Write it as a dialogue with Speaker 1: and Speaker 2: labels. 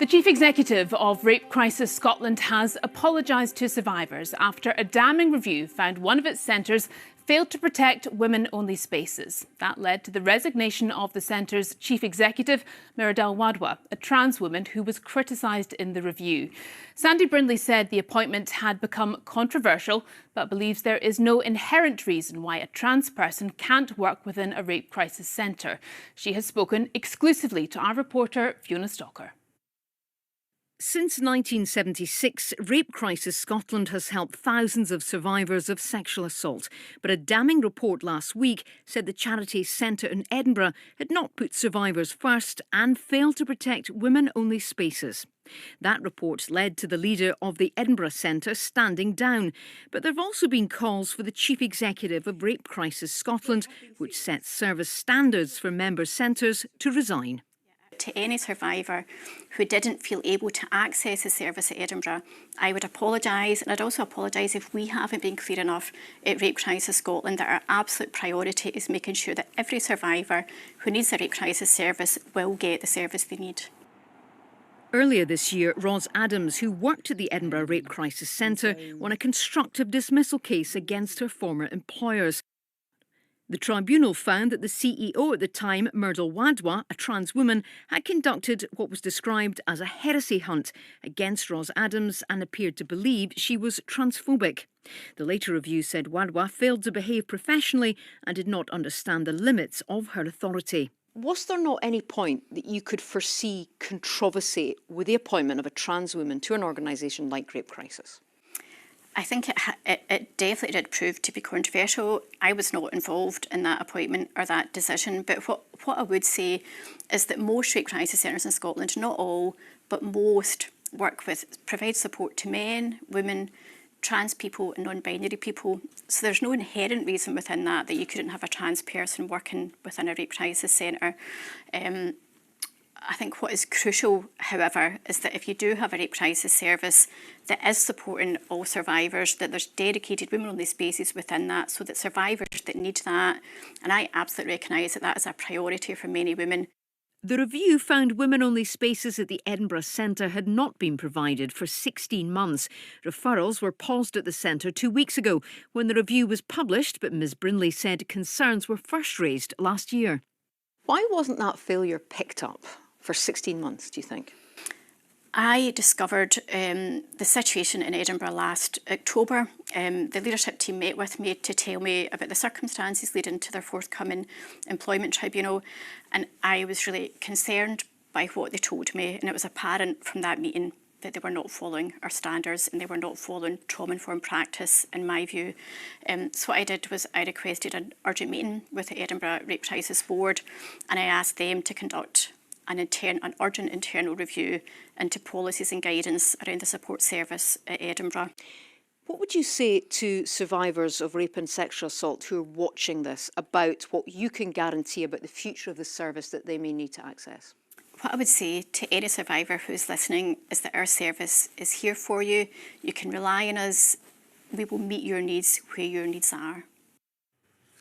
Speaker 1: The Chief Executive of Rape Crisis Scotland has apologised to survivors after a damning review found one of its centres failed to protect women-only spaces. That led to the resignation of the centre's Chief Executive, Miradel Wadwa, a trans woman who was criticised in the review. Sandy Brindley said the appointment had become controversial, but believes there is no inherent reason why a trans person can't work within a rape crisis centre. She has spoken exclusively to our reporter, Fiona Stalker.
Speaker 2: Since 1976, Rape Crisis Scotland has helped thousands of survivors of sexual assault. But a damning report last week said the charity's centre in Edinburgh had not put survivors first and failed to protect women-only spaces. That report led to the leader of the Edinburgh Centre standing down. But there have also been calls for the Chief Executive of Rape Crisis Scotland, which sets service standards for member centres, to resign.
Speaker 3: To any survivor who didn't feel able to access the service at Edinburgh, I would apologise, and I'd also apologise if we haven't been clear enough at Rape Crisis Scotland that our absolute priority is making sure that every survivor who needs a rape crisis service will get the service they need.
Speaker 2: Earlier this year, Ros Adams, who worked at the Edinburgh Rape Crisis Centre, won a constructive dismissal case against her former employers. The tribunal found that the CEO at the time, Miradel Wadwa, a trans woman, had conducted what was described as a heresy hunt against Ros Adams and appeared to believe she was transphobic. The later review said Wadwa failed to behave professionally and did not understand the limits of her authority.
Speaker 4: Was there not any point that you could foresee controversy with the appointment of a trans woman to an organisation like Rape Crisis?
Speaker 3: I think it definitely did prove to be controversial. I was not involved in that appointment or that decision, but what I would say is that most rape crisis centres in Scotland, not all, but most, provide support to men, women, trans people and non-binary people. So there's no inherent reason within that you couldn't have a trans person working within a rape crisis centre. I think what is crucial, however, is that if you do have a rape crisis service that is supporting all survivors, that there's dedicated women-only spaces within that so that survivors that need that, and I absolutely recognise that that is a priority for many women.
Speaker 2: The review found women-only spaces at the Edinburgh Centre had not been provided for 16 months. Referrals were paused at the centre 2 weeks ago when the review was published, but Ms Brindley said concerns were first raised last year.
Speaker 4: Why wasn't that failure picked up for 16 months, do you think?
Speaker 3: I discovered the situation in Edinburgh last October. The leadership team met with me to tell me about the circumstances leading to their forthcoming employment tribunal, and I was really concerned by what they told me, and it was apparent from that meeting that they were not following our standards and they were not following trauma-informed practice, in my view. So what I did was I requested an urgent meeting with the Edinburgh Rape Crisis Board, and I asked them to conduct an urgent internal review into policies and guidance around the support service at Edinburgh.
Speaker 4: What would you say to survivors of rape and sexual assault who are watching this about what you can guarantee about the future of the service that they may need to access?
Speaker 3: What I would say to any survivor who's listening is that our service is here for you. You can rely on us. We will meet your needs where your needs are.